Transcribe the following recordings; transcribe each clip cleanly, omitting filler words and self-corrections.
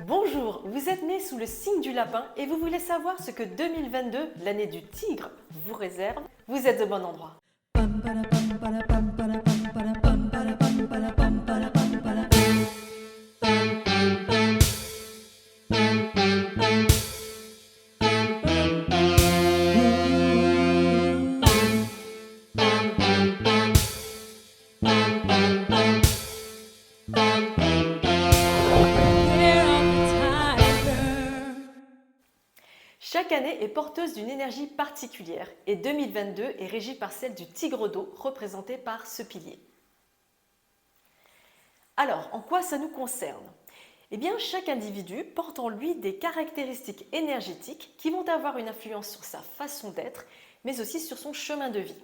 Bonjour, vous êtes né sous le signe du lapin et vous voulez savoir ce que 2022, l'année du tigre, vous réserve? Vous êtes au bon endroit. Chaque année est porteuse d'une énergie particulière et 2022 est régie par celle du tigre d'eau représenté par ce pilier. Alors, en quoi ça nous concerne? Eh bien, chaque individu porte en lui des caractéristiques énergétiques qui vont avoir une influence sur sa façon d'être, mais aussi sur son chemin de vie.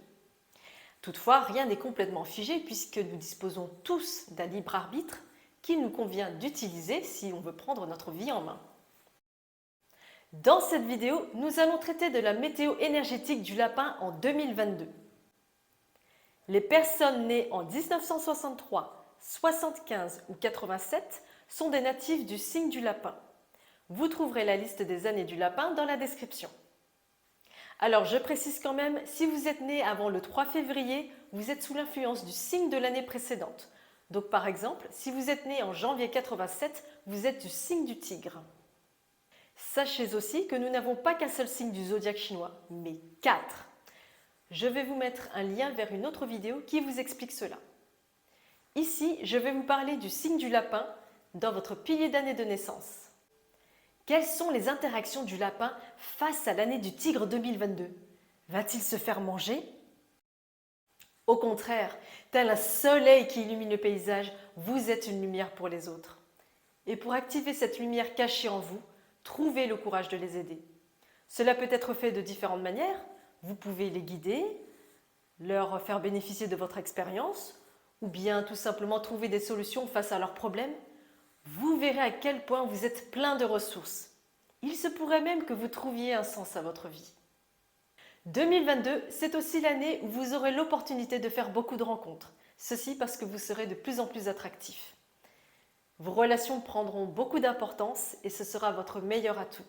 Toutefois, rien n'est complètement figé puisque nous disposons tous d'un libre arbitre qu'il nous convient d'utiliser si on veut prendre notre vie en main. Dans cette vidéo, nous allons traiter de la météo énergétique du lapin en 2022. Les personnes nées en 1963, 75 ou 87 sont des natifs du signe du lapin. Vous trouverez la liste des années du lapin dans la description. Alors je précise quand même, si vous êtes né avant le 3 février, vous êtes sous l'influence du signe de l'année précédente. Donc par exemple, si vous êtes né en janvier 87, vous êtes du signe du tigre. Sachez aussi que nous n'avons pas qu'un seul signe du zodiaque chinois, mais 4. Je vais vous mettre un lien vers une autre vidéo qui vous explique cela. Ici, je vais vous parler du signe du lapin dans votre pilier d'année de naissance. Quelles sont les interactions du lapin face à l'année du tigre 2022? Va-t-il se faire manger? Au contraire, tel un soleil qui illumine le paysage, vous êtes une lumière pour les autres. Et pour activer cette lumière cachée en vous, trouvez le courage de les aider. Cela peut être fait de différentes manières. Vous pouvez les guider, leur faire bénéficier de votre expérience, ou bien tout simplement trouver des solutions face à leurs problèmes. Vous verrez à quel point vous êtes plein de ressources. Il se pourrait même que vous trouviez un sens à votre vie. 2022, c'est aussi l'année où vous aurez l'opportunité de faire beaucoup de rencontres. Ceci parce que vous serez de plus en plus attractif. Vos relations prendront beaucoup d'importance et ce sera votre meilleur atout.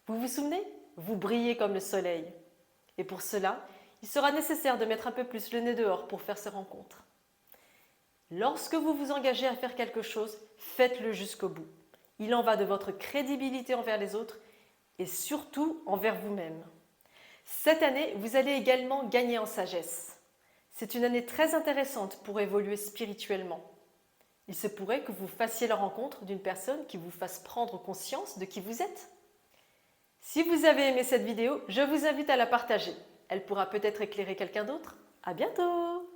Vous vous souvenez? Vous brillez comme le soleil. Et pour cela, il sera nécessaire de mettre un peu plus le nez dehors pour faire ces rencontres. Lorsque vous vous engagez à faire quelque chose, faites-le jusqu'au bout. Il en va de votre crédibilité envers les autres et surtout envers vous-même. Cette année, vous allez également gagner en sagesse. C'est une année très intéressante pour évoluer spirituellement. Il se pourrait que vous fassiez la rencontre d'une personne qui vous fasse prendre conscience de qui vous êtes. Si vous avez aimé cette vidéo, je vous invite à la partager. Elle pourra peut-être éclairer quelqu'un d'autre. À bientôt!